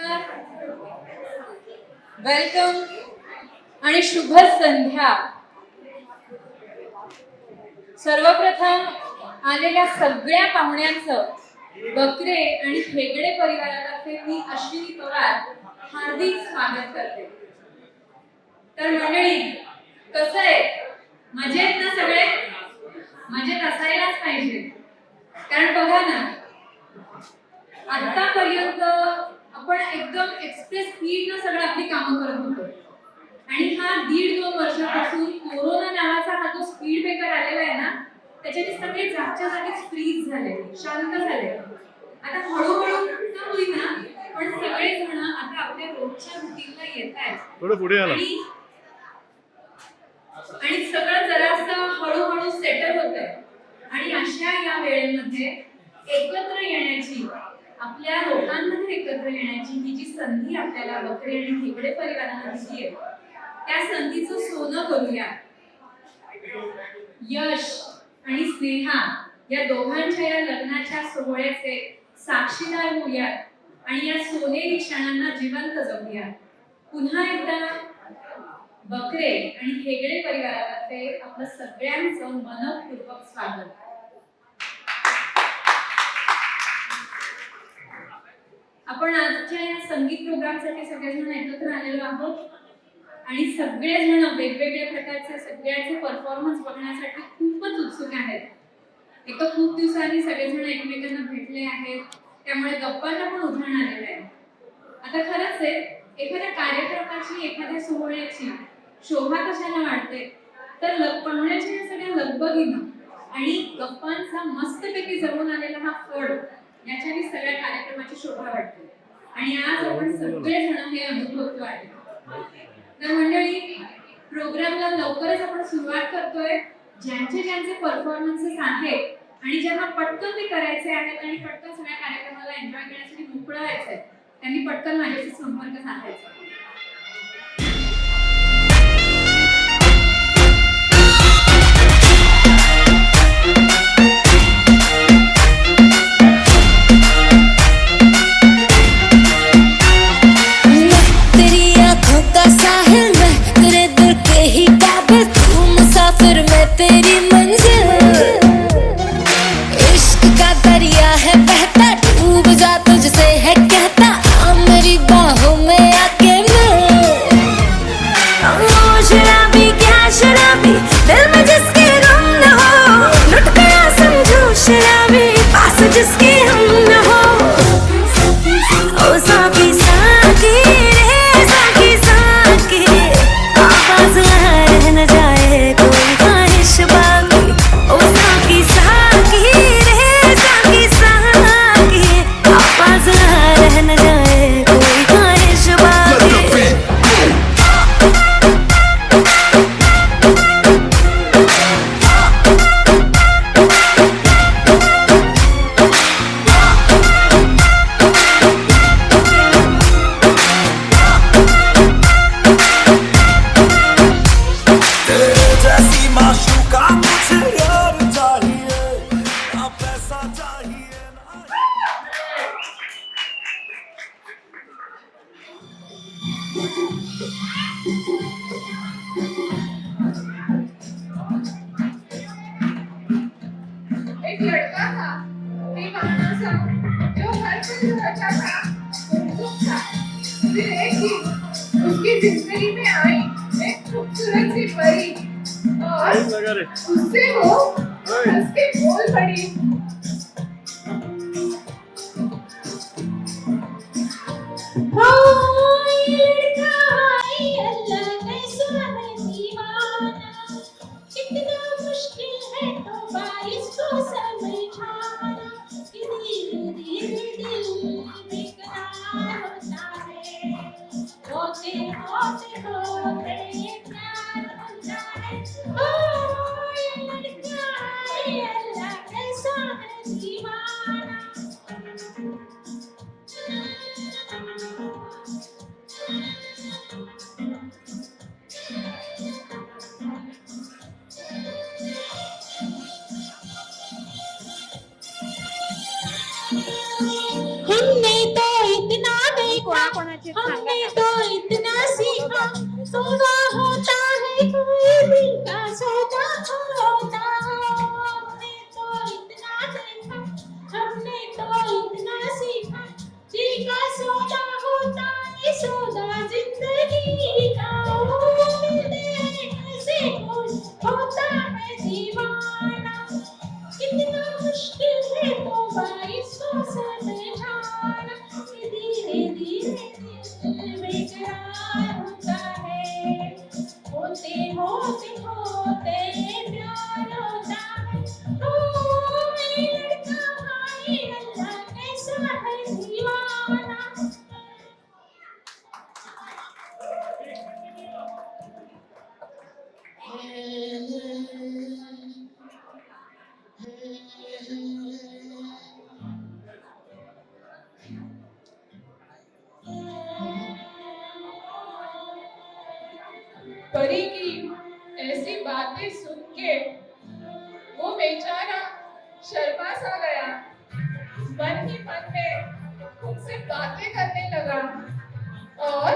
नमस्कार, वेलकम आणि शुभ संध्या. सर्वप्रथम आलेल्या सगळ्या पाहुण्यांचं बकरे आणि हेगडे परिवारातर्फे मी अश्विनी पवार हार्दिक स्वागत करते. तर मंडळी, कसं आहे, मजेत ना सगळे? मजेत असायलाच पाहिजे, कारण बघा ना, आतापर्यंत आपण एकदम एक्सप्रेस स्पीड न सगळं आपली कामं करत होतो आणि हा 1.5-2 वर्षापासून कोरोना नावाचा हा जो स्पीड ब्रेकर आलेला आहे ना, त्याच्याने सगळे जागच्या जागीच फ्रीज झाले, शांत झाले. आता हळूहळू का होईना पण सगळे जण आता आपल्या रोजच्या रुटीनला येत आहेत. थोडं पुढे आला आणि सगळं जरासं हळूहळू सेटल होतंय. आणि अशा या वेळेमध्ये एकत्र येण्याची, आपल्या लोकांमध्ये एकत्र येण्याची ही जी संधी आपल्याला बकरे आणि हेगडे परिवाराला दिली आहे, त्या संधीचं सोनं करूया. यश आणि स्नेहा या दोघांच्या या लग्नाच्या सोहळ्याचे साक्षीदार होऊया आणि या सोनेरी क्षणांना जिवंत जगूया. पुन्हा एकदा बकरे आणि हेगडे परिवारातर्फे आपलं सगळ्यांचं मनपूर्वक स्वागत. आपण आजच्या या संगीत प्रोग्रामसाठी सगळेजण एकत्र आलेलो आहोत आणि सगळेजण वेगवेगळ्या प्रकारचे सगळ्यांचे परफॉर्मन्स बघण्यासाठी खूपच उत्सुक आहेत. एक तर खूप दिवसांनी सगळेजण एकमेकांना भेटले आहेत, त्यामुळे गप्पांना पण उधाण आलेलं आहे. आता खरंच आहे, एखाद्या कार्यक्रमाची, एखाद्या सोहळ्याची शोभा कशाला वाढते, तर पाहुण्याच्या या सगळ्या लगबगीनं आणि गप्पांचा मस्तपैकी जमून आलेला हा फड, याच्याने सगळ्या कार्यक्रमाची शोभा वाटते. आणि आज आपण सगळेजण हे अनुभवतो आहे. तर मंडळी, प्रोग्रामला लवकरच आपण सुरुवात करतोय. ज्यांचे ज्यांचे परफॉर्मन्सेस आहेत आणि ज्यांना पटकन ते करायचे आहेत आणि पटकन सगळ्या कार्यक्रमाला एन्जॉय करण्यासाठी मोकळं व्हायचंय, त्यांनी पटकन माझ्याशी संपर्क साधायचा. तेरी मंजिल इश्क का दरिया है बहता, डूब जा तुझसे है कहता, आ मेरी बाहों में आके मिल। शराबी क्या शराबी, दिल में जिसके गम न हो, लुट गया समझो शराबी, पास जिसके हम न हो। ओ साकी साकी रे साकी साकी, आवाज रह न जाए कोई बाकी। ओ साकी साकी रे साकी साकी, आवाज रह न जाए कोई ख्वाहिश बाकी। एक लड़का था, दीवाना सा, जो हर पल रहता था गुमसुम सा। फिर एक दिन उसकी जिंदगी में आई एक खूबसूरत सी परी और उससे वो हंस के बोल पड़ी। व्यवस्थित सांगा हमने ना. तो इतना सीखा सौदा होता है कोई दिल का सौदा होता हमने तो इतना देखा हमने तो इतना सीखा दिल का सौदा होता है सौदा जिंदगी का कैसे खुश होता है दीवाना कितना मुश्किल है तो इसको समझाना कि धीरे धीरे दिल बेकरार होता है होते होते होते प्यार होता है ओ मेरे लड़का हाय अल्लाह कैसा है दीवाना परी की ऐसी बातें सुन के वो बेचारा शर्मा सा गया। मन ही मन में उनसे बातें करने लगा और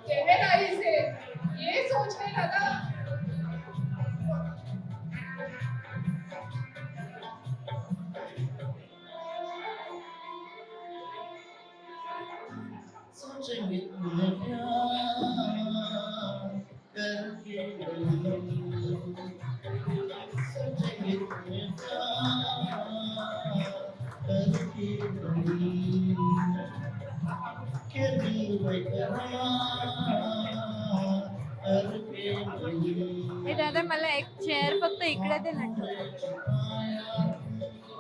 गहराई से ये सोचने लगा सोचेंगे तुम्हें प्यार करके नहीं सोचेंगे तुम्हें प्यार करके नहीं के दिल में करार करके नहीं हे दादा मला एक चेअर फक्त इकडे दे ना. छुपाया तुमको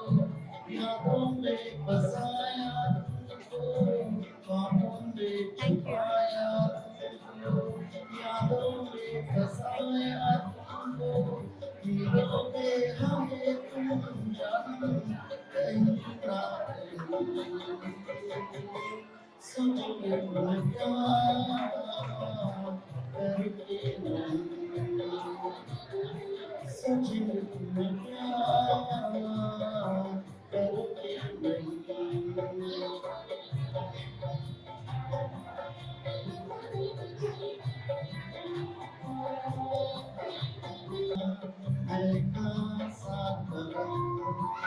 यादों में बसाया तुमको ख्वाबों में छुपाया तुमको यादों में बसाया तुमको मिलोगे हमें तुम जानम कहीं ना कहीं सोचोगे तुम प्यार करके नहीं सोचोगे तुम प्यार करके नहीं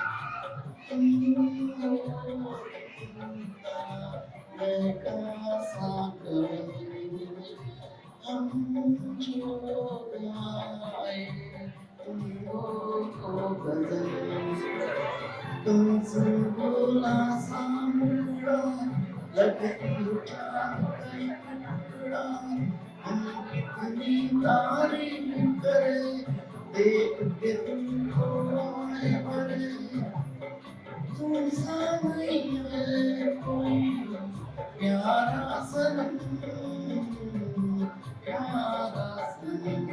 तुमसे बोला सामुड़ा लगती कई टुकड़ा हम कितनी तारीफ करें देख के तुमको आए बड़े तुम सा नहीं है कोई प्यारा सनम प्यारा सनम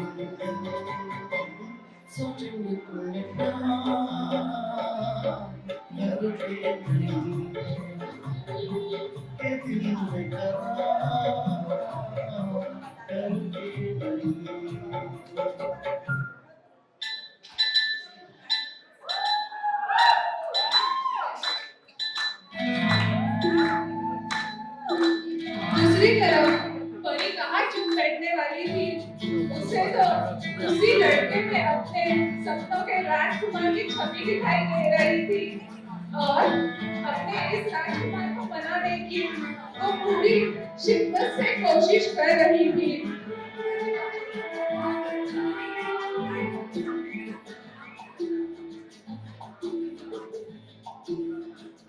सोचेंगे तुम्हें प्यार करके नहीं के दिल में करार करके नहीं दूसरी तरफ परी कहाँ चुप बैठने वाली थी। उसे तो उसी लड़के में अपने सपनों के राजकुमार की छवि दिखाई दे रही थी और अपने इस राजकुमार को मनाने की वो पूरी शिद्दत से कोशिश कर रही थी।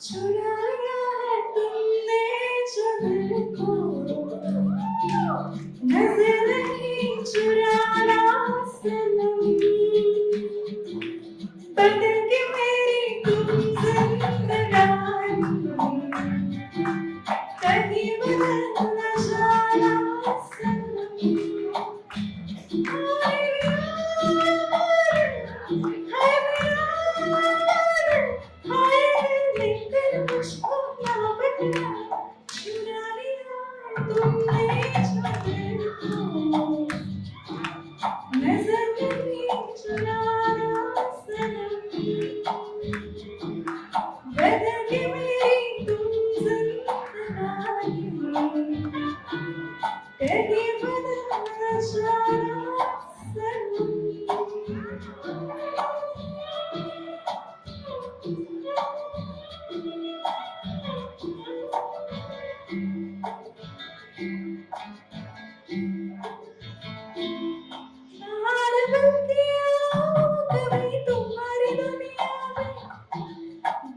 चुराया है तुमने जो दिल को नजर नहीं चुराना सनम बदल के मेरी तुम जिंदगानी कहीं बदल न जाना सनम हाय प्यार हाय प्यार हाय लेकर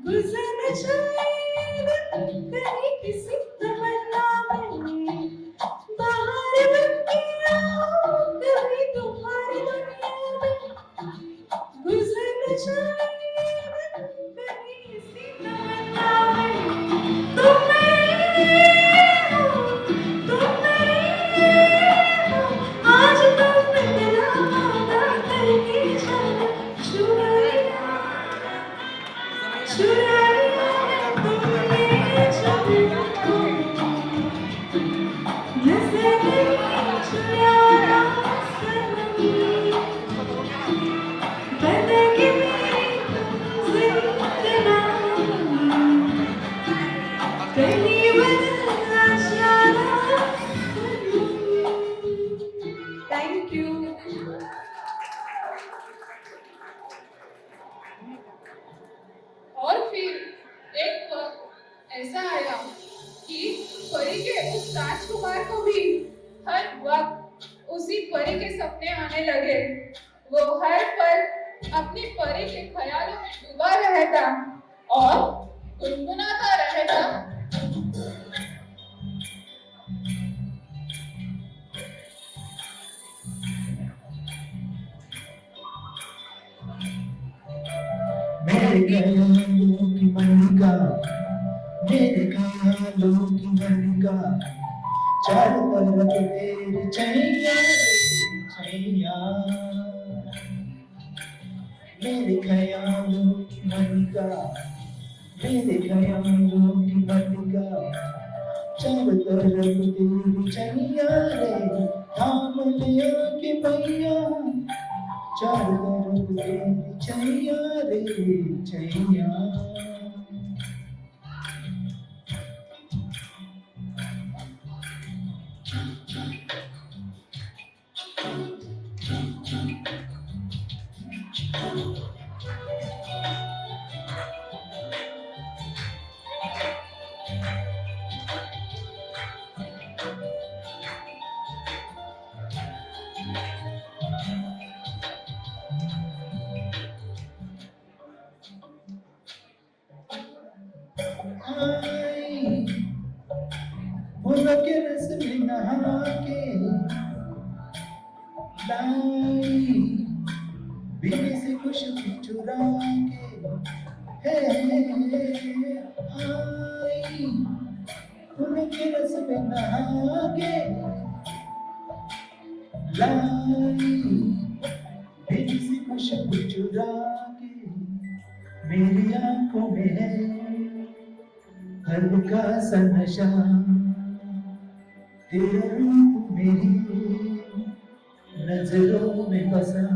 गुजर जाए कहीं किसी तमन्ना में बाहर बनके आओ कभी तुम्हारी दुनिया में गुजर जाए कहीं किसी तमन्ना में तुम मेरे हो तुम मेरे हो आज तुम मेरा वादा करके जाओ चुराया चुराया तुमने जाओ जैसे नहीं चुराया सनम बदल के मेरी जिंदगानी कहीं बदलना चाहा थैंक यू और फिर एक वक्त ऐसा आया कि परी के उस राजकुमार को भी हर वक्त उसी परी के सपने आने लगे। वो हर पल अपनी परी के ख्यालों में डूबा रहता और गुनगुनाता रहता। मेरे ख्यालों की मल्लिका मेरे ख्यालों की मल्लिका चारों तरफ तेरी छैया छैया मेरे ख्यालों की मल्लिका मेरे ख्यालों की मल्लिका चारों तरफ तेरी छैया रे थाम लिया के भैया चारों तरफ तेरी छैया रे छैया फूलों के रस में नहा के लाई बीवी से खुशबू चुरा के आई फूलों के रस में नहा के लाई बीवी से खुशबू चुरा के मेरी आंखों में है हल्का सा नशा तेरा रूप मेरी नजरों में बसा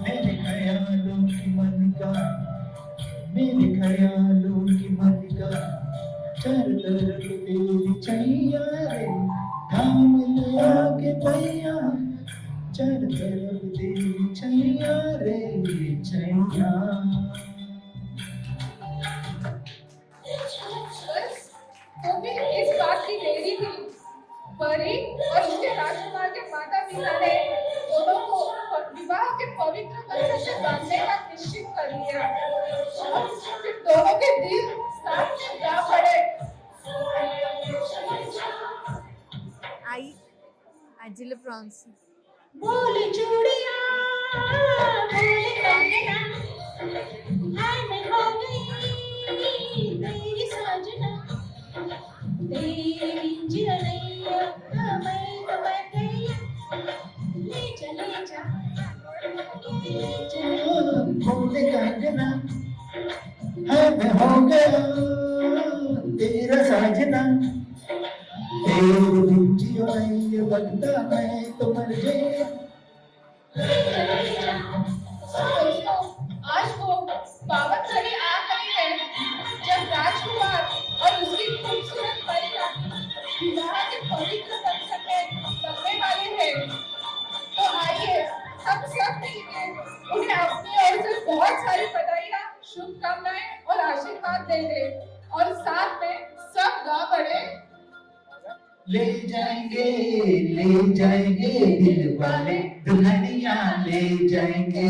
मेरे ख्यालों की मल्लिका मेरे ख्यालों की मल्लिका चारों तरफ तेरी छैया रे थाम लिया के भैया चारों तरफ तेरी छैया रे छैया बस तो फिर इस बात की देरी थी। परी और उसके राजकुमार के माता पिता ने दोनों को विवाह के पवित्र बंधन से बांधने का निश्चित कर लिया और फिर दोनों के दिल साथ में जा पड़े। आई आजीला प्रॉन्स बोल चूड़िया बोल कंगना हाय मैं हो गई तेरी साजना तेरी जिरैया मैं तो मैं गैया ले जा बोले कंगना है मैं हो गया तेरा साजना तेरी जियो नहीं बनता मैं तो मर गया दोस्तों आज वो पावन घड़ी आ गई है जब राजकुमार और उसकी खूबसूरत परिया विवाह के पवित्र बंधन में बंधने वाले हैं। तो आइए हम सब मिलकर उन्हें अपनी ओर से बहुत सारी बधाइयाँ शुभकामनाएं और आशीर्वाद दे दें और साथ में सब गा पड़े। ले जाएंगे दिल वाले दुल्हनिया ले जाएंगे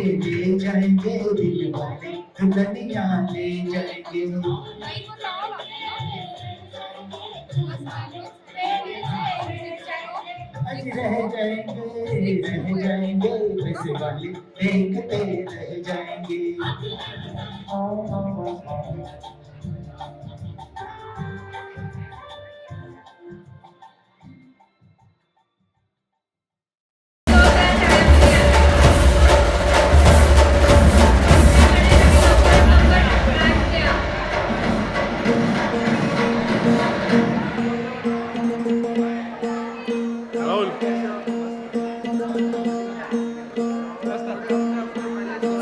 ले जाएंगे दिल वाले दुल्हनिया ले जाएंगे। आज रह जाएंगे वैसे वाले देखते रह जाएंगे।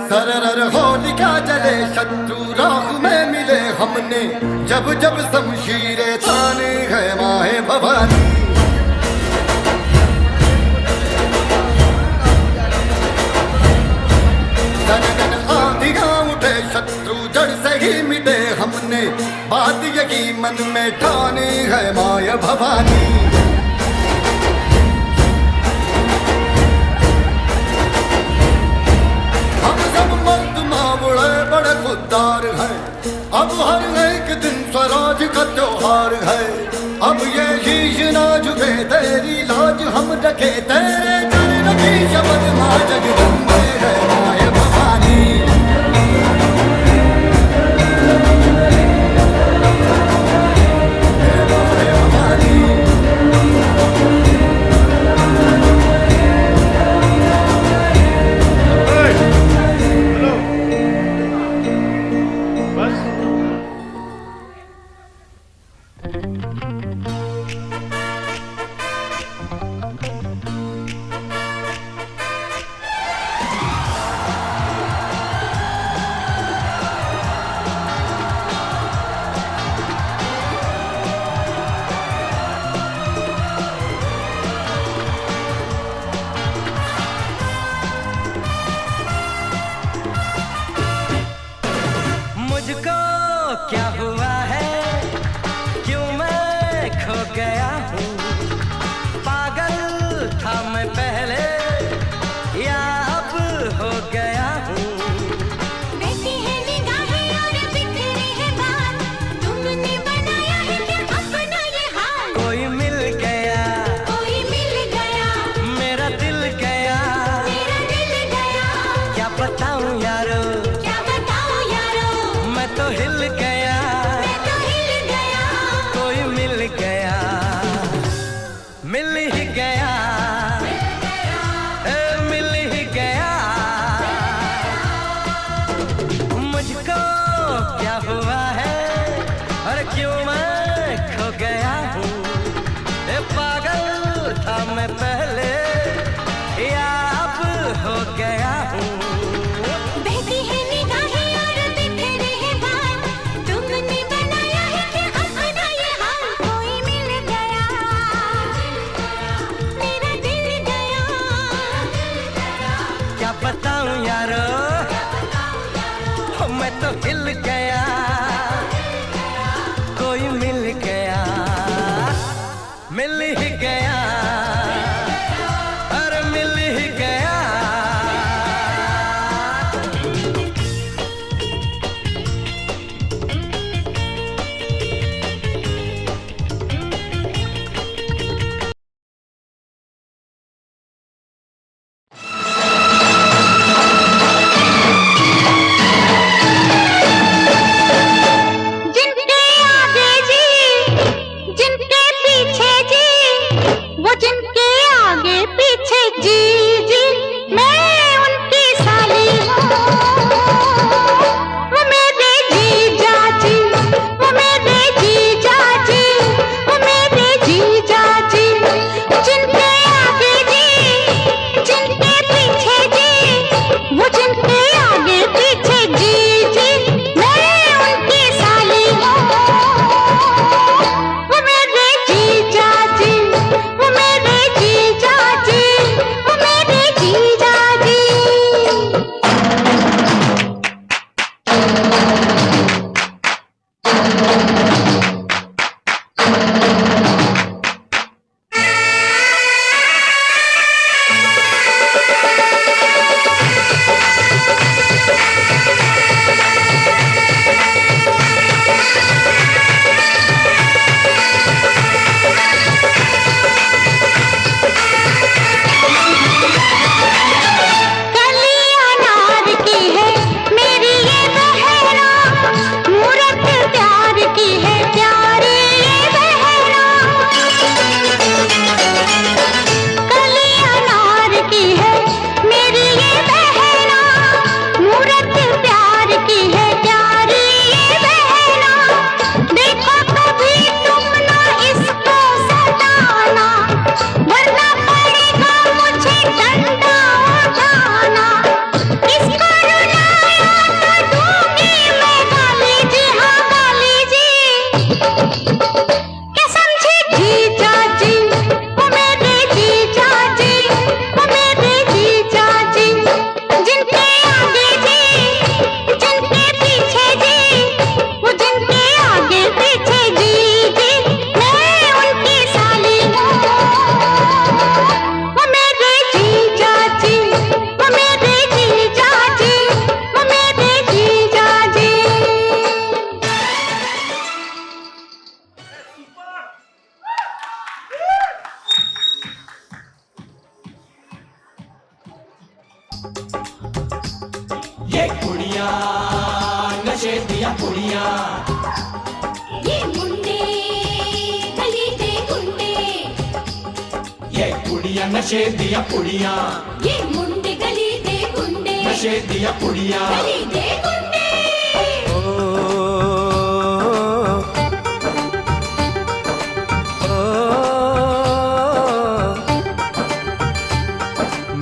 सरर होलिका जले शत्रु राह में मिले हमने, जब जब शमशीरें ताने है माहे भवानी। गगन आंधियां उठे शत्रु जड़ से ही मिटे हमने, बात यही मन में ठाने है माया भवानी। बड़े खुददार है, अब हर एक दिन स्वराज का त्योहार है। अब ये शीश ना झुके तेरी लाज हम रखे, तेरे चरण की शपथ मां जगदम्बे है माया भवानी। मुझको क्या हुआ है, क्यों मैं खो गया हूँ। पागल था मैं पहले या अब हो गया हूँ। बैठी है निगाहें और बिखरे हैं बाल, तुमने बनाया है क्या अपना ये हाल। कोई मिल गया मेरा दिल गया, क्या बताऊँ यारो मैं तो हिल गया। कोई मिल गया, मिल ही गया, मिल ही गया। मुझको क्या हुआ है और क्यों मैं खो गया हूँ। पागल था मैं पहले या अब हो गया हूँ। बहती है निगाहें और बिखरे हैं बाल, तुमने बनाया है क्या अपना ये हाल। कोई मिल गया मेरा दिल गया, क्या बताऊं यारो मैं तो हिल गया। कोई मिल गया, मिल ही गया, अरे मिल ही गया। जिनके आगे जी जिनके पीछे जी, वो जिनके आगे पीछे जी जी, मैं उनकी साली हूँ। वो मेरे जीजा जी, वो मेरे जीजा जी, वो मेरे जीजा जी। जिनके आगे जी जिनके पीछे जी, वो जिनके आगे पीछे जी जी, मैं उनकी साली हूँ। वो मेरे जीजा जी, वो मेरे जीजा जी, वो मेरे ये कुड़िया नशे दिया कुड़िया ये मुंडे गली दे गुंडे ये कुड़िया नशे दिया कुड़िया ये मुंडे गली दे गुंडे नशे दिया कुड़िया गली दे गुंडे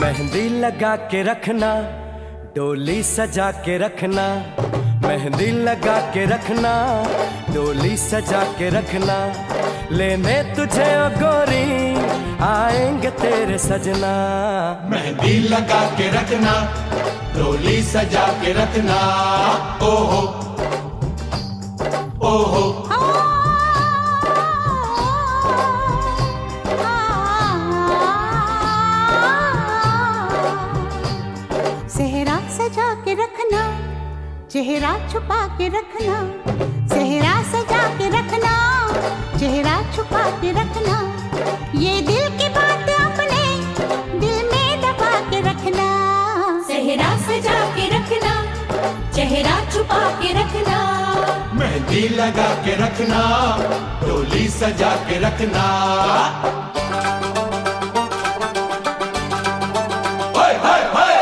मेहंदी लगा के रखना, डोली सजा के रखना, मेहंदी लगा के रखना, डोली सजा के रखना, लेने तुझे ओ गोरी आएंगे तेरे सजना। मेहंदी लगा के रखना, डोली सजा के रखना, ओहो ओहो सेहरा सजा के रखना, चेहरा छुपा के रखना, सेहरा सजा के रखना, चेहरा छुपा के रखना, ये दिल की बात अपने दिल में दबा के रखना। सेहरा सजा के रखना, चेहरा छुपा के रखना, मेहंदी लगा के रखना, डोली सजा के रखना। हाय हाय हाय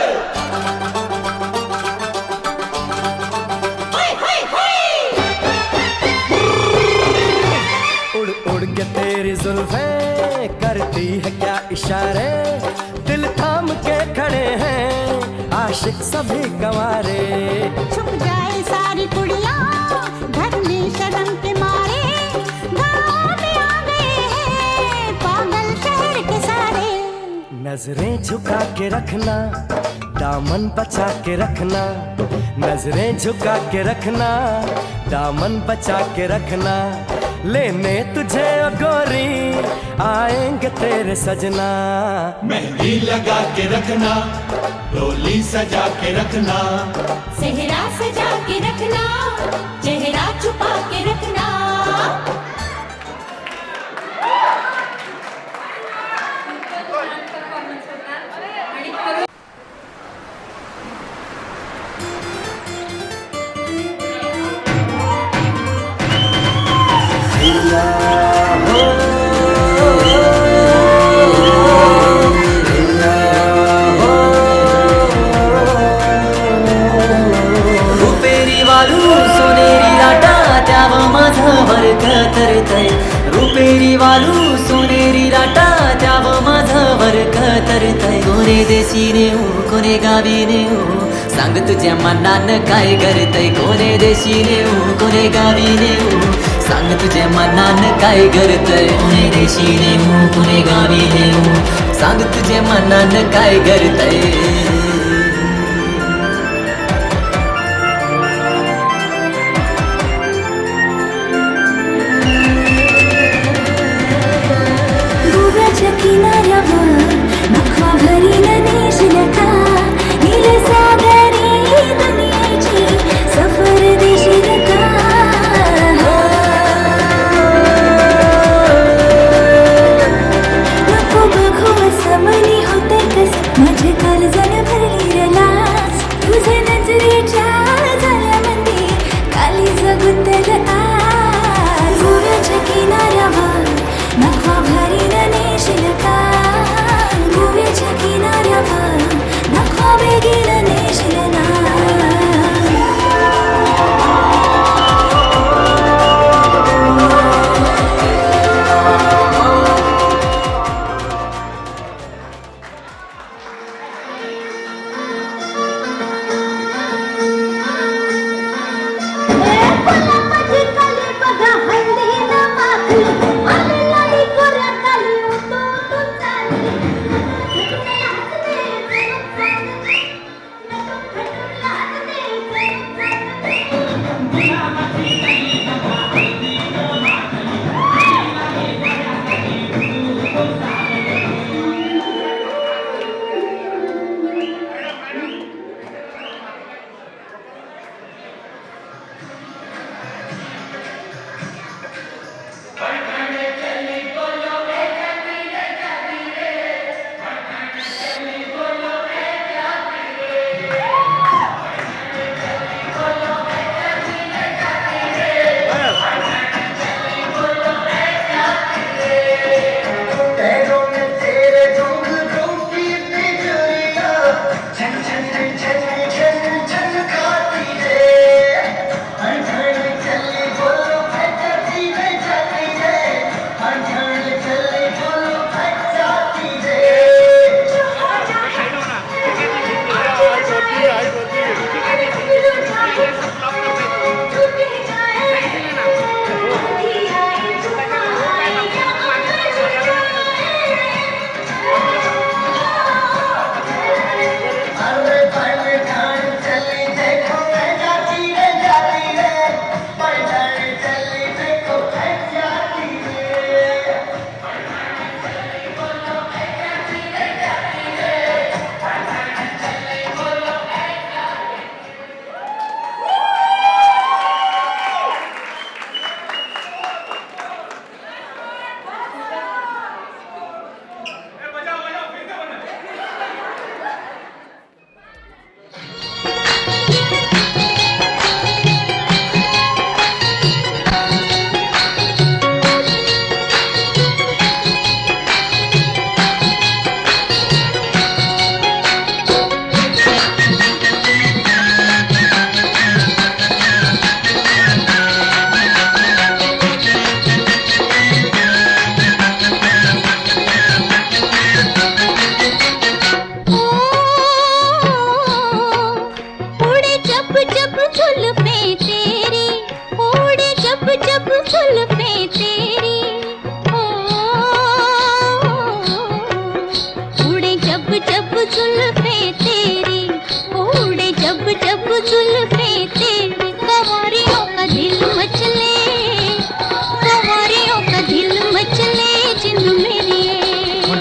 उड़ उड़ के तेरी जुल्फें करती है क्या इशारे, दिल थाम के खड़े हैं आशिक सभी गंवारे। छुप जाए सारी कुड़ियाँ घर में शर्म के मारे, गाँव में आ गए हैं पागल शहर के सारे। नजरें झुका के रखना, दामन बचा के रखना, नजरें झुका के रखना, दामन बचा के रखना, लेने तुझे ओ गोरी आएंगे तेरे सजना। मेहंदी लगा के रखना, डोली सजा के रखना, सेहरा सजा के रखना, चेहरा छुपा के रखना। परफॉर्मन्स होता आणि खरं रुपेरी वालू सोनेरी लाटा त्याव माझं वर्ग तरतय, रुपेरी वालू सोनेरी लाटा त्याव माझं वर्ग तरतय। कोणे देशी नेऊ कोणे गावी नेऊ सांग तुझ्या मनानं काय करतय, कोणे देशी नेऊ कोणे गावी नेऊ सांग तुझ्या मनानं काय करतय। कोणे देशी नेऊ कोणे गावी नेऊ सांग तुझ्या मनानं काय करतय। गोव्याच्या किनाऱ्यावर नखवा भरीन देशील का, नीलसागरी दुनियेची सफर देशील का। नको बघू असं मनी होते कस माझे काल जण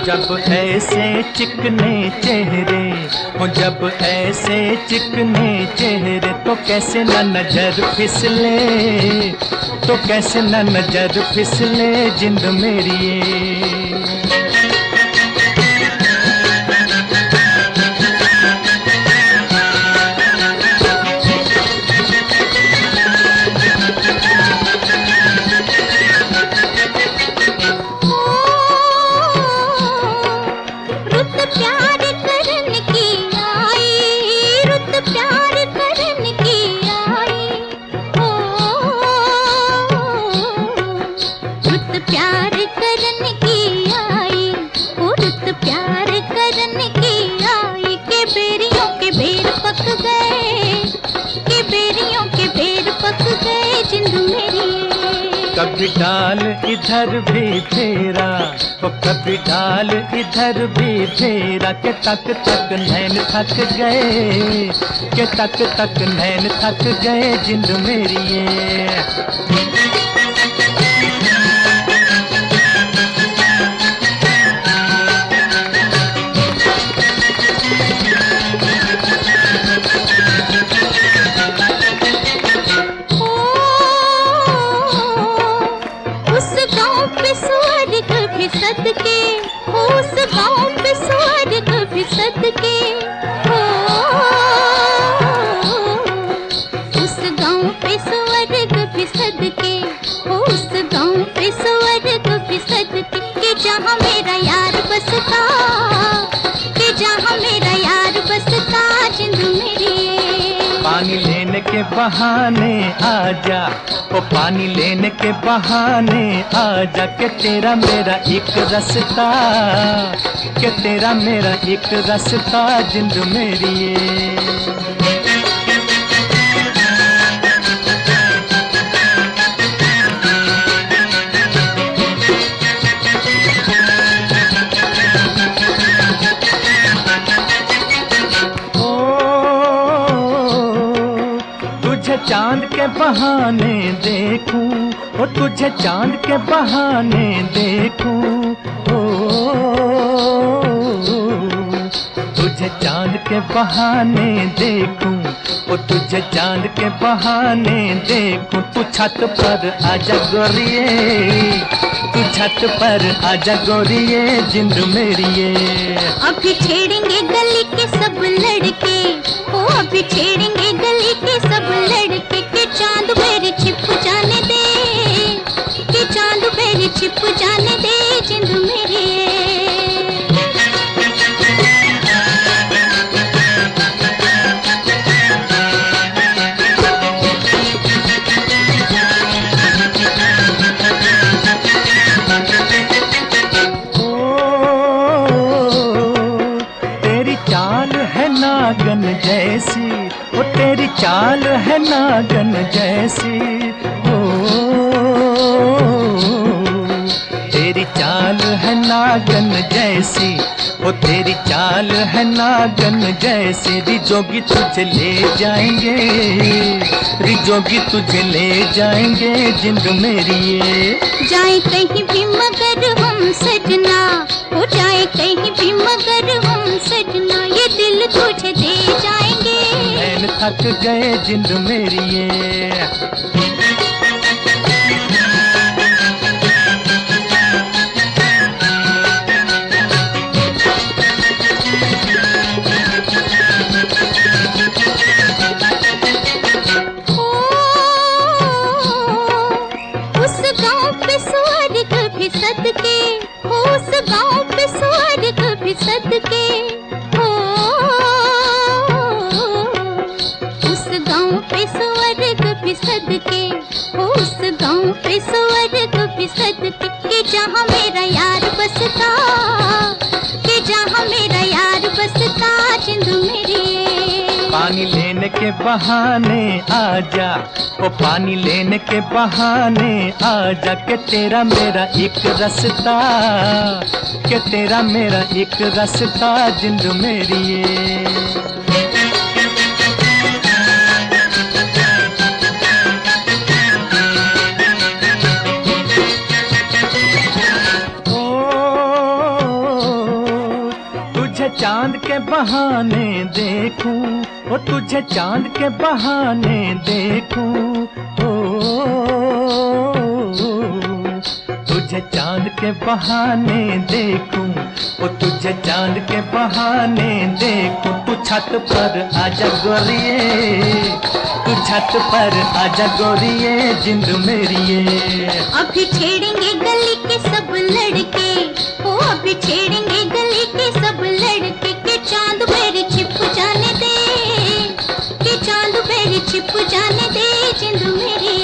जब ऐसे चिकने चेहरे हो, जब ऐसे चिकने चेहरे तो कैसे न नजर फिसले, तो कैसे न नजर फिसले जिंद मेरी ये। कभी डाल इधर भी फेरा, ओ कभी डाल इधर भी फेरा, के तक तक नैन थक गए, के तक तक नैन थक गए जिंद मेरी ये। सदके उस गाँव पे स्वर्ग भी सदके, उस गाँव पे स्वर्ग भी सदके, उस गाँव पे स्वर्ग भी सदके, कि जहाँ मेरा यार बसता, कि जहाँ मेरा यार बसता जिंद मेरी। पानी लेने के बहाने आजा, ओ पानी लेने के बहाने आजा, के तेरा मेरा एक रास्ता, के तेरा मेरा एक रास्ता जिंद मेरी ये। चांद के बहाने देखूं, ओ तुझे चांद के बहाने देखूं, ओ तुझे चांद के बहाने देखूं, ओ तुझे चांद के बहाने देखूं। तू छत पर आजा गोरिये, तू छत पर आजा गोरिये जिंद मेरी ये। अभी छेड़ेंगे गली के सब लड़के, ओ अभी छेड़ेंगे गली के सब लड़के, के चांद मेरे छिप जाने दे, के चांद मेरे छिप जाने दे जिंद मेरी। नागन जैसी, ओ तेरी चाल है नागन जैसी, ओ तेरी चाल है नागन जैसी, ओ तेरी चाल है नागन जैसी। रिजोगी तुझे ले जाएंगे, रिजोगी तुझे ले जाएंगे जिंद मेरी ये। जाए कहीं भी मगर हम सजना, हो जाए कहीं भी मगर हम सजना, ये दिल तुझे दे जाएंगे। नैन थक गए जिंद मेरी ये। उस गाँव पे स्वर्ग भी सदके, उस गाँव पे स्वर्ग भी सदके, उस गाँव पे स्वर्ग भी सदके, उस गाँव पे स्वर्ग भी सदके, कि जहाँ मेरा यार बसता, कि जहाँ मेरा यार बसता जिंद मेरी। पानी लेने के बहाने आजा, ओ पानी लेने के बहाने आजा, के तेरा मेरा एक रास्ता, के तेरा मेरा एक रास्ता जिंद मेरी ये। ओ तुझे चांद के बहाने देखूं, ओ तुझे चांद के बहाने देखूं, ओ तुझे चांद के बहाने देखूं, ओ तुझे चांद के बहाने देखूं। तू छत पर आजा गोरिये, तू छत पर आजा गोरिये, जिंद मेरिये। अभी छेड़ेंगे गली के सब लड़के, ओ अभी छेड़ेंगे गली के सब लड़के, के चांद मेरे छिप जाने दे, के चांद मेरे छिप जाने दे, जिंद मेरी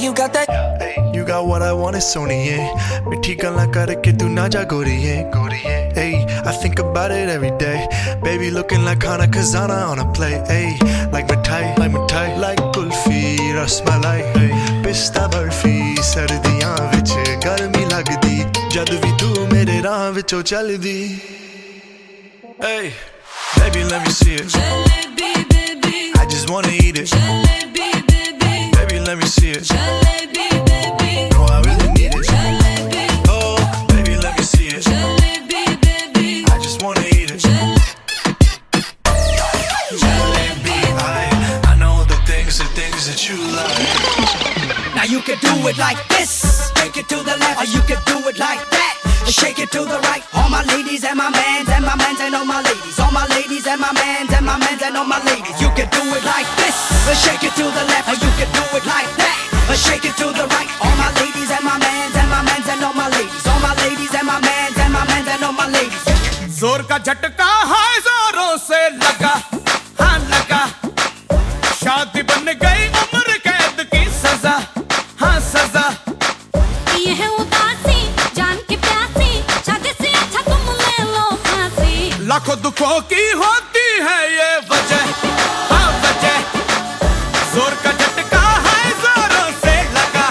you got that. You got what I want, it's Sony, yeah. मिठी गल्ला करके तू ना जा गोरिये, गोरिये. Hey, I think about it every day. Baby looking like Hana Kazana on a plate. Hey, like mithai, like kulfi, rasmalai. Hey, pista barfi, sardiyan vich garmi lagdi. Jad vi tu mere raah vichon chaldi. Hey, baby let me see it. Jalebi, baby. I just wanna eat it. Jalebi, baby. Baby let me see it. Jalebi, baby. No, I really need it. Jalebi. Oh, baby let me see it. Jalebi, baby. I just wanna eat it. Jalebi. I know the things that you like. Now you can do it like this. Take it to the left, or you can do it like that. Shake it to the right. All my ladies and my mans and my mans and all my ladies. All my ladies and my mans and my mans and all my ladies. You can do it like this. Shake it to the left, or you can do it like that. Shake it to the right. All my ladies and my mans and my mans and all my ladies. All my ladies and my mans and my mans and all my ladies. जोर का झटका है जोरों से लगा, हाँ लगा. शादी बन गई उम्र कैद की सजा, हाँ सजा. ये है उदासी जान के प्यासी, शादी से अच्छा तुम ले लो फांसी. लाखों दुखों की होती है ये वजह, हाँ वजह. जोर का झटका है जोरों से लगा,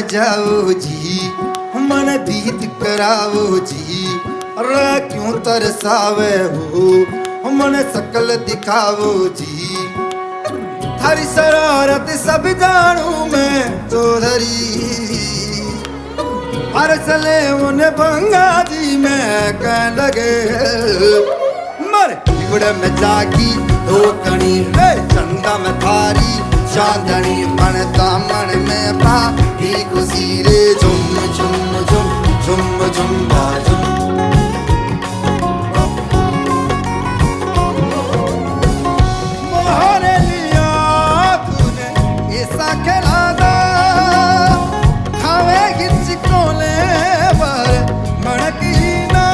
जाओ जी, मन बीत कराओ जी, अरे क्यों तरसावे हो, मन शकल दिखाओ जी। थारी शरारत सब जानू मैं चौधरी, हर चले उन्हें भंगा जी मैं कह लगे। मर बिगड़ में जागी दो कणी रे, चंदा में थारी चांदनी, मन दामन में बाकी खुशी रे। झुम झुम झुम झुम झुम बाजुम, मोहरे लिया तूने ऐसा खेला दा, खावेगी चिकोले पर मणकी ना।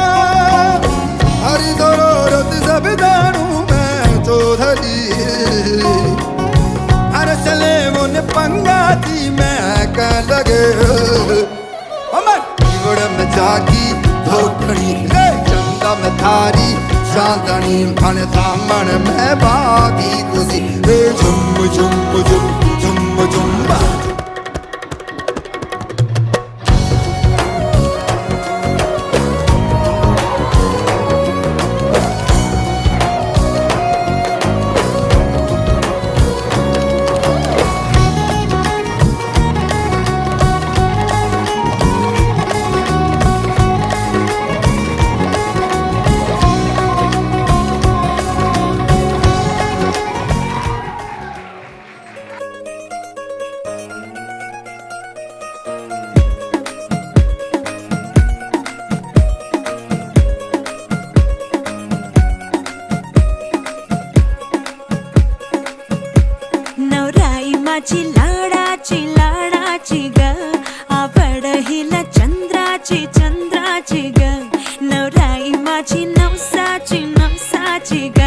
हरी दौलत सब जानू मैं चौधरी, हर चले मुन पंगा जी मैं कह लगे। अमर बिगड़ में जागी धोखनी रे, चंदा में थारी चांदनी, मन दामन में बागी खुशी रे। झुम झुम झुम झुम झुम बाजुम, नवराई माझी लाडाची लाडाची ग, आवड हिला चंद्राची चंद्राची ग। नवराई माझी नवसाची नवसाची ग,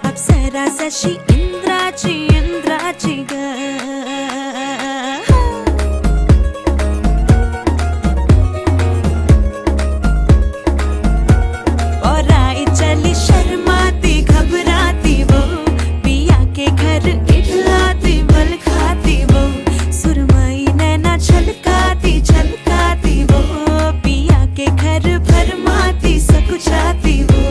अप्सरा जशी इंद्राची इंद्राची ग। और आई चली शर्माती घबराती वो, पिया के घर इठलाती बल खाती वो, सुरमई नैना छलकाती छलकाती वो, पिया के घर भरमाती सकुचाती वो।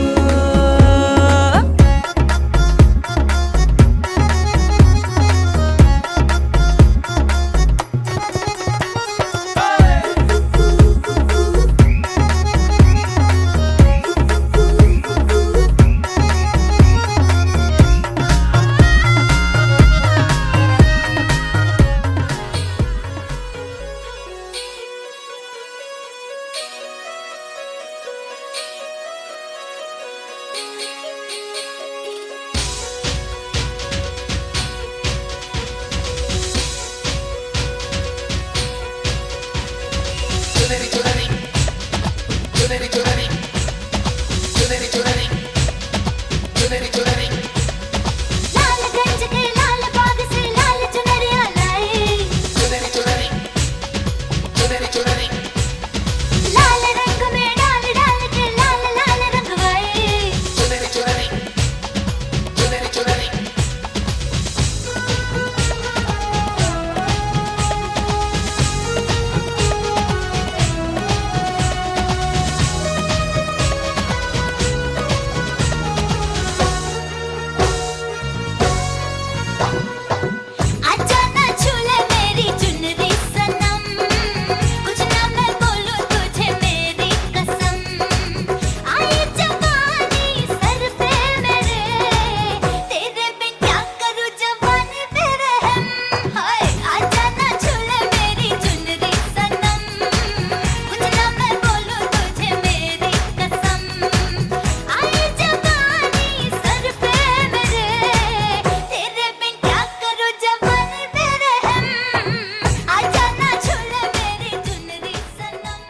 लाल गंज के लाल बाग से लाल चुनरिया लाए, लाल रंग में डाल डाल के लाल लाल रंगवाए। आजा ना छूले मेरी चुनरी सनम, कुछ ना मैं बोलूं तुझे मेरी कसम। आई जवानी सर पे मेरे, तेरे बिन क्या करूं जवानी पे रहम। हाय आजा ना छूले मेरी चुनरी सनम, कुछ ना मैं बोलूं तुझे मेरी कसम। आई जवानी सर पे मेरे, तेरे बिन क्या करूं जवानी पे रहम। आजा ना छूले मेरी चुनरी सनम।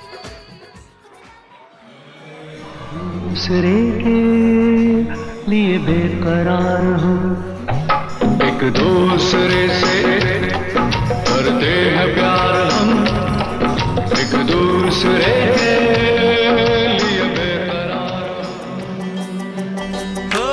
दूसरे के लिए बेकरार हूँ, एक दूसरे से करते हैं प्यार हम, एक दूसरे के लिए बेकरार हूँ।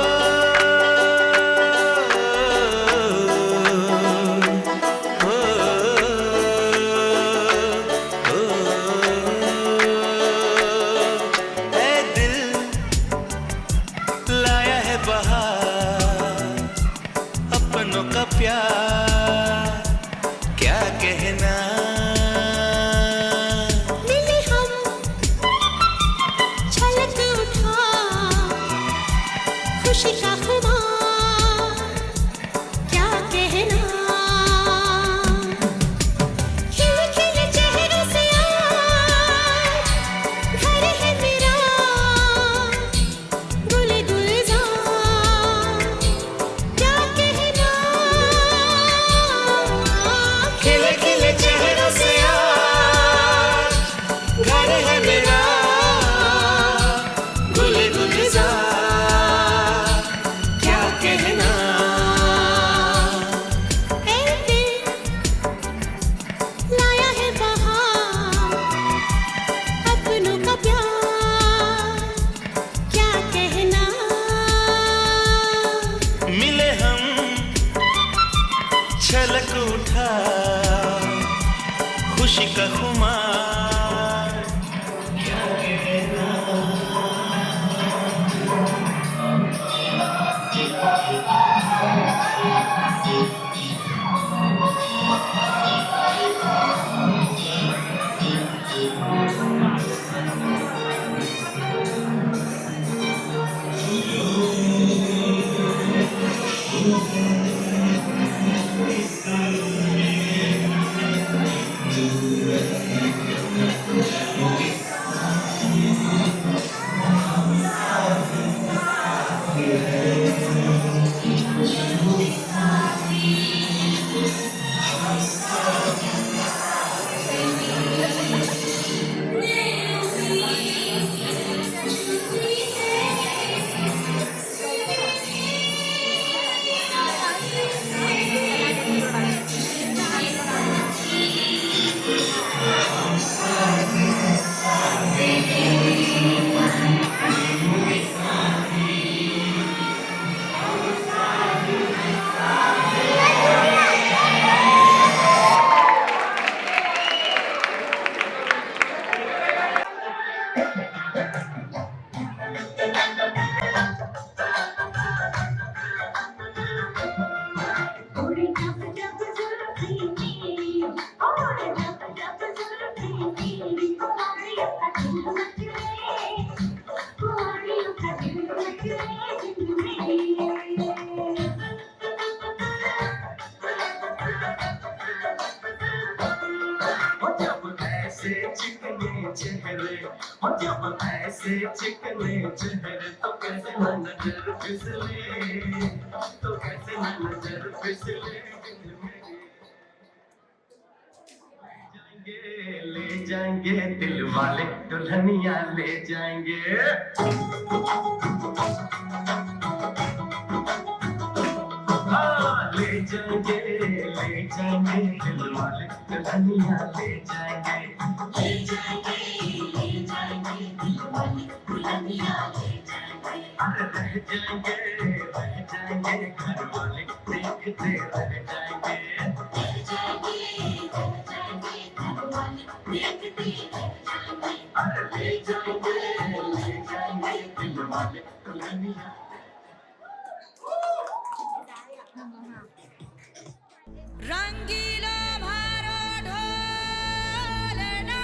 जब ऐसे चिकने चेहरे और जब ऐसे चिकने चेहरे तो कैसे न नजर फिसले तो कैसे न नजर फिसले ले जाएंगे दिल वाले दुल्हनिया ले जाएंगे ले जाएंगे दिल वाले दुल्हनिया ले जाएंगे दिल वाले दुल्हनिया ले जाएंगे अरे रह जाएंगे घर वाले देखते रह जाएंगे घर वाले देखते रह जाएंगे अरे ले जाएंगे दिल वाले दुल्हनिया रंगीला भारो ढोलना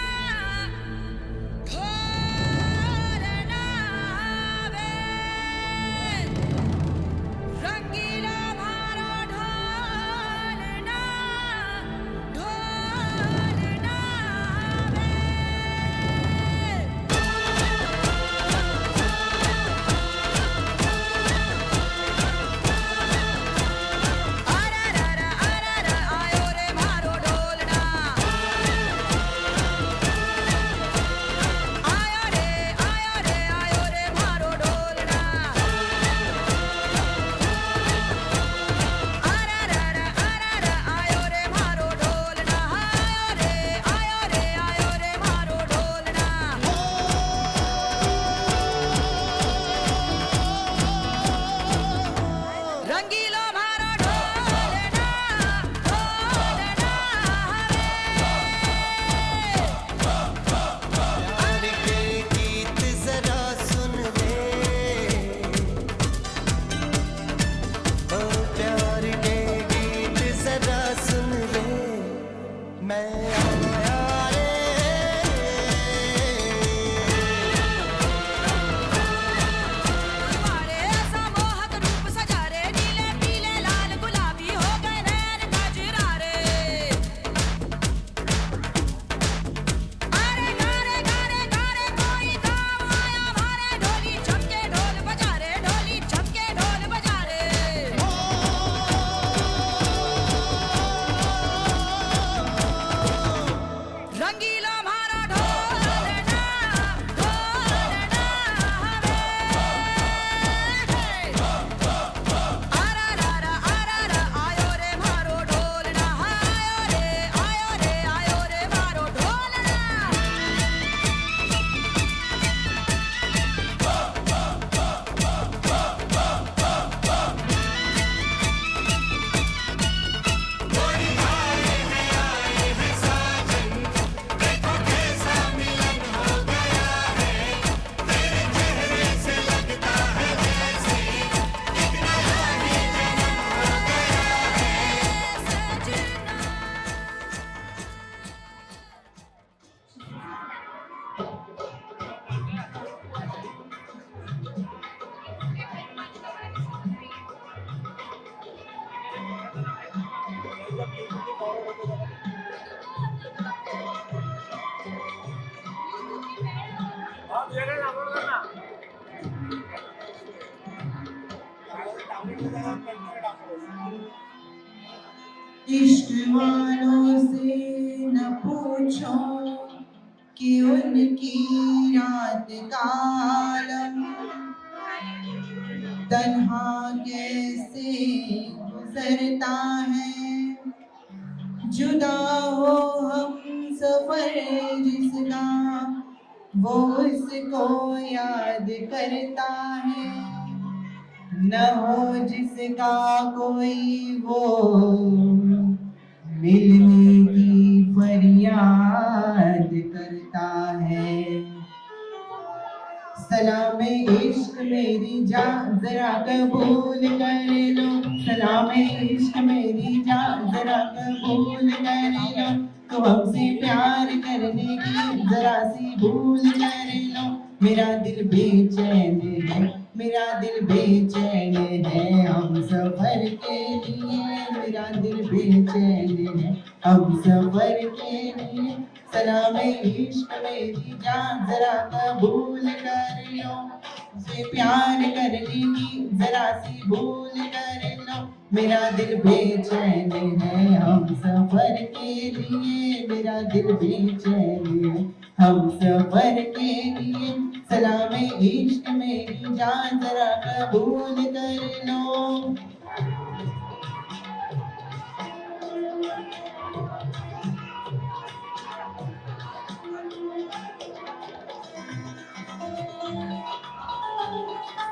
ढोलना वे रंगीला भारो ढोलना ढोलना वे रंगीला भारो ढोलना ढोलना प्यार के गीत जरा सुन ले ओ प्यार के गीत जरा सुन ले मैं आया रे तुम्हारे ऐसा मोहक रूप सजा रे नीले पीले लाल गुलाबी हो गए नैन कजरा रे अरे गारे गारे गारे कोई गाँव आया हमारे ढोली छमके ढोल बजा रे ढोली छमके ढोल बजा रे रंगीला भारा ढोलना ढोलना आयो रे मारो ढोलना आयो रे मारो ढोलना इश्क वालों से न पूछो कि उनकी रात का आलम तन्हा कैसे गुजरता है जुदा हो हम सफर जिसका वो उसको याद करता है न हो जिसका कोई वो मिलने की फरियाद करता है। सलाम इश्क मेरी जान जरा कबूल कर लो, सलाम इश्क मेरी जान जरा कबूल कर लो, तो हमसे प्यार करने की जरा सी भूल कर लो। मेरा दिल बेचैन है, मेरा दिल बेचैन है हम सफर के लिए। मेरा दिल बेचैन है हम सफर के लिए। सलाम इश्क मेरी जान जरा कबूल कर लो। से प्यार करने की जरा सी भूल कर लो। मेरा दिल बेचैन है हम सफर के लिए। मेरा दिल बेचैन है हम सफर के लिए। सलाम इश्क मेरी जान जरा कबूल कर लो।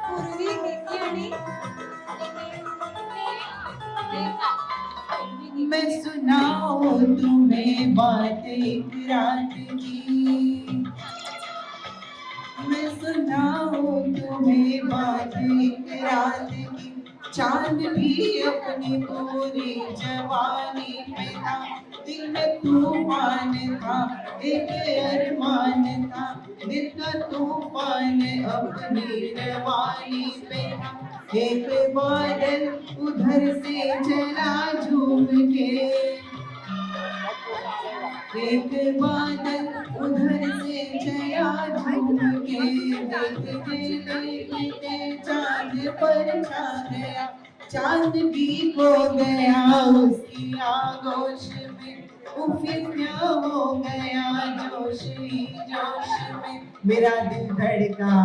पूर्वी नीती आणि मैं सुनाओ तुम्हें बात एक रात की। मैं सुनाओ तुम्हें बात एक रात की। चांद भी अपनी पूरी जवानी पे था। दिल में तूफान था, एक अरमान था। दिल का तूफान अपनी रवानी पे था। एक बादल उधर से चला झूम के। एक बादल उधर से चला झूम के। देखते देखते चांद पर छा गया। चांद भी खो गया उसकी आगोश में। फिर क्या हो गया जोश ही जोश में। मेरा दिल धड़का,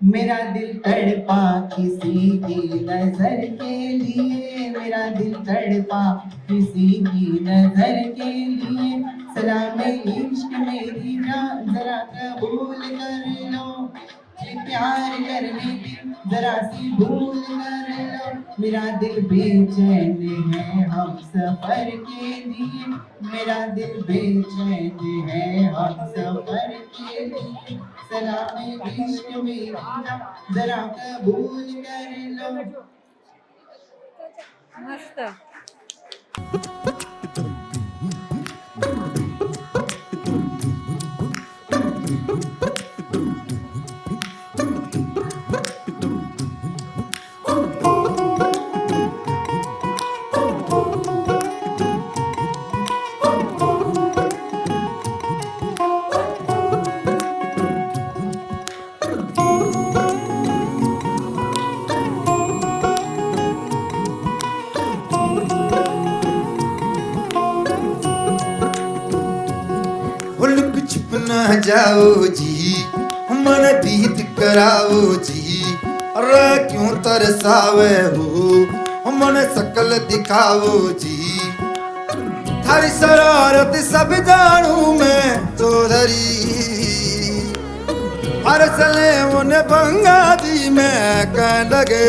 मेरा दिल तड़पा किसी की नजर के लिए। मेरा दिल तड़पा किसी की नजर के लिए। सलाम इश्क मेरी जान जरा कबूल कर लो। प्यार करने की जरा सी भूल कर लो। मेरा दिल बेचैन है हम सफर के लिए। मेरा दिल बेचैन है हम सफर के लिए। सलाम इश्क मेरा जरा कबूल कर लो। मस्त. लुक छुप न जाओ जी, मन बीत कराओ जी। अरे क्यों तरसावे हो मन सकल दिखाओ जी। थारी शरारत सब जानू मैं चौधरी। हर सले उन्हें भंगा दी मैं कह लगे।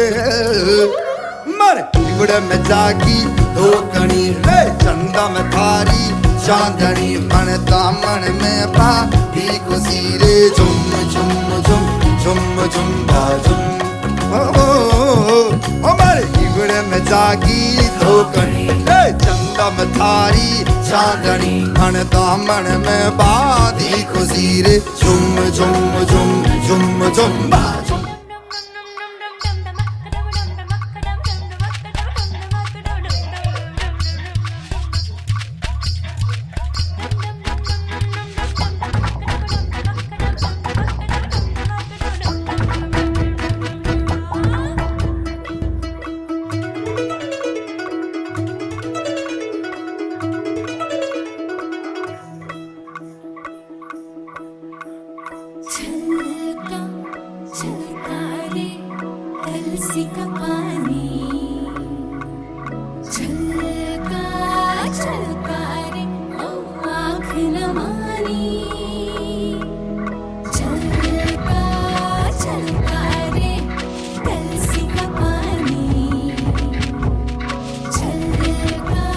मर बिगड़ में जागी दो कणी रे चंदा में थारी चांदनी। मन दामन में पापी खुशी रे। झुम झुम झुम झुम झुम बाजुम। हमारे बिगड़ में जागी दो कणी रे चंदा में थारी चांदनी। मन दामन में बाधी खुशी रे। झुम झुम झुम झुम झुम बाजुम। छलका छलका रे तरसी का पानी। छलका छलका रे ओ आँख न मानी। छलका छलका रे तरसी का पानी। छलका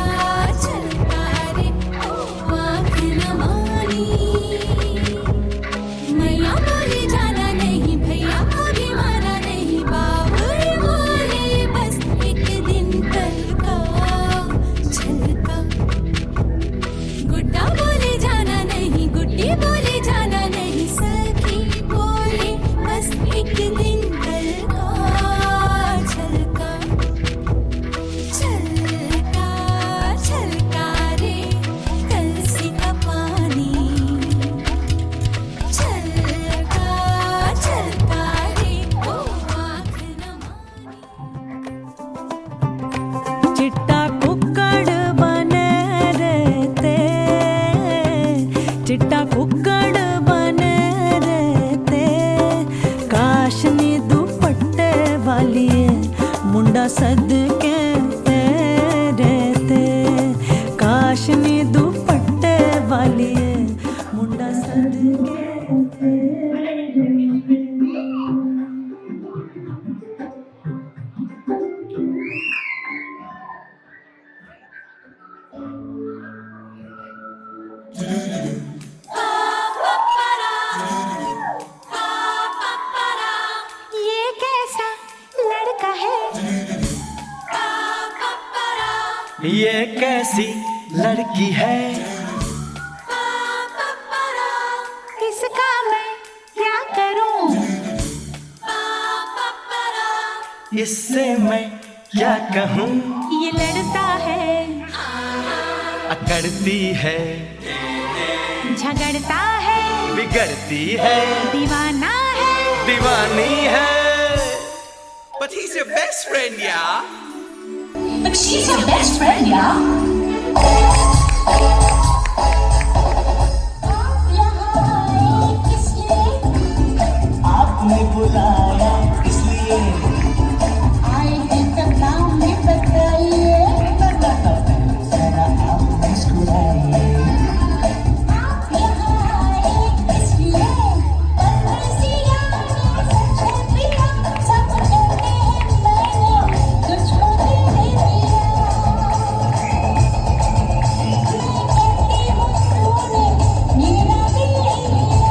छलका रे ओ आँख न मानी। मैया बोले जाना नहीं, भैया को भी माना नहीं। बाबुल बोले बस एक दिन कल का। छलका गुड सदके तेरे ते काशनी दुपट्टे वाली मुंडा सदके ये कैसा लड़का है ये कैसी लड़की है इसका मैं क्या करूं इससे मैं क्या कहूँ ये लड़ता है अकड़ती है झगड़ता है बिगड़ती है दीवाना है दीवानी है But he's your best friend, yeah. But she's your best friend, yeah. आपने बुलाया इसलिए आए हैं तब नाम भी बताइए जरा आप मुस्कुराइए आप यहाँ आए इसलिए परदेसिया सच्चे पिया सब कहते हैं मैंने तुझको दिल दे दिया मैं कहती हूँ तूने मेरा दिल ले लिया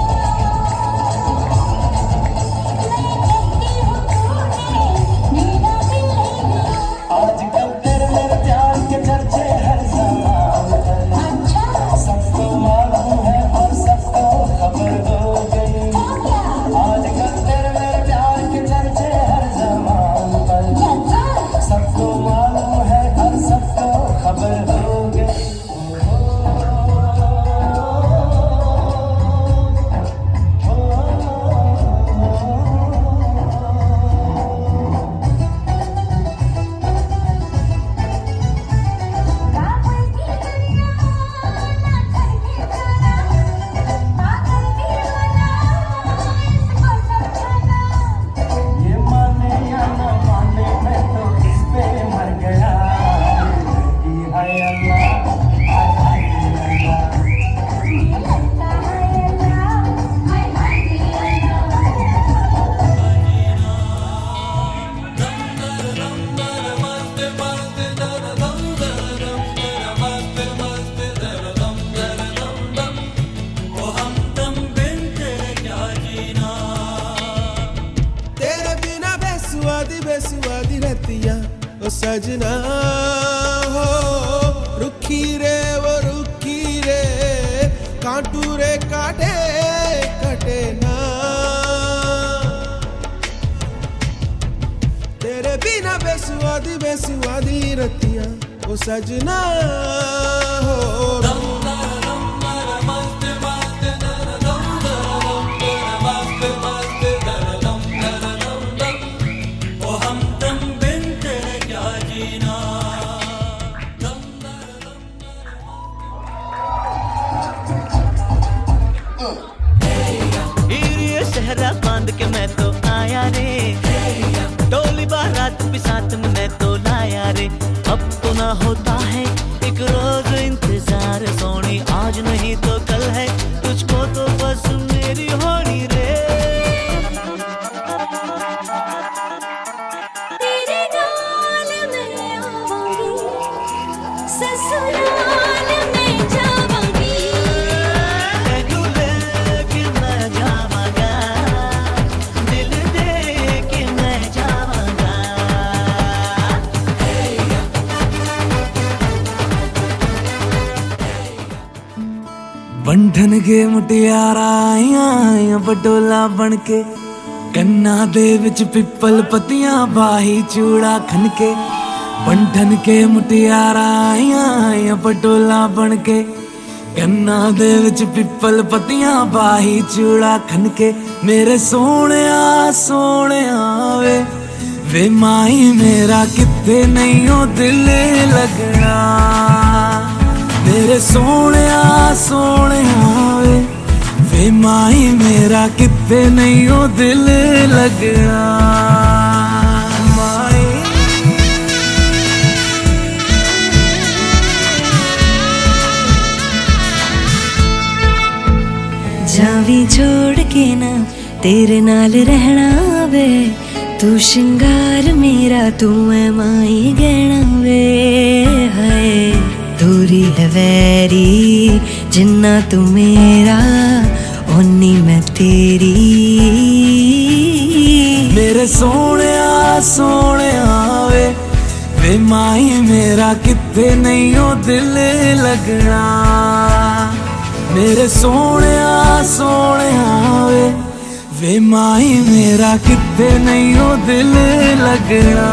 आजकल तेरे मेरे प्यार के चर्चे हर जमाने में सबको मालूम है और सबको खबर हो गई आजकल तेरे मेरे प्यार के चर्चे हर जमाने में सबको मालूम है और सबको खबर हो गई ये माने या ना माने मैं तो इस पे मर गया ये हाय अल्लाह हाय अल्लाह तेरे बिना बेसुआदी बेसुआदी रतिया ओ सजना हो रुखी रे वो रुखी रे कांटू रे काटे कटे ना तेरे बिना बेसुआदी बेसुआदी रतिया ओ सजना हो ये शहरा बांध के मैं तो आया रे डोली बारात भी साथ में मैं तो लाया रे अब तो ना होता है एक रोज इंतजार सोनी आज नहीं तो कल है तुझको तो बस मेरी होनी रे तेरे नाल मैं आवांगी ससुराल में जावांगी तेनू लेके मैं जावांगा दिल दे के मैं जावांगा बंधन के मुटियारा आईਆਂ बटोला बन के ਕੰਨਾਂ ਦੇ ਵਿੱਚ ਪਿੱਪਲ ਪੱਤੀਆਂ ਬਾਹੀ ਚੂੜਾ ਖਨ ਕੇ ਬੰਧਨ ਕੇ ਮੁਟਿਆਰਾਂ ਆਈਆਂ ਪਟੋਲਾ ਬਣ ਕੇ ਕੰਨਾਂ ਦੇ ਵਿੱਚ ਪਿੱਪਲ ਪੱਤੀਆਂ ਬਾਹੀ ਚੂੜਾ ਖਨ ਕੇ ਮੇਰੇ ਸੋਹਣਿਆ ਸੋਹਣਿਆ ਵੇ ਮਾਈ ਮੇਰਾ ਕਿੱਥੇ ਨਹੀਂ ਉਹ ਦਿਲ ਲੱਗਣਾ ਮੇਰੇ ਸੋਹਣਿਆ ਸੋਹਣਿਆ ਵੇ ਮਾਈ ਮੇਰਾ ਕਿੱਥੇ ਨਹੀਂ ਉਹ ਦਿਲ ਲੱਗਣਾ ਮਾਈ भी छोड़ के ना तेरे नाल रहना वे, तू श्रृंगार मेरा तू है माई गहना वे। हाय दूरी है वैरी जिन्ना तू मेरा ओनी मैं तेरी। मेरे सोने वे माई मेरा कितने नहीं हो दिल लगना। मेरे सोने वे माई मेरा कितने नहीं हो दिल लगना।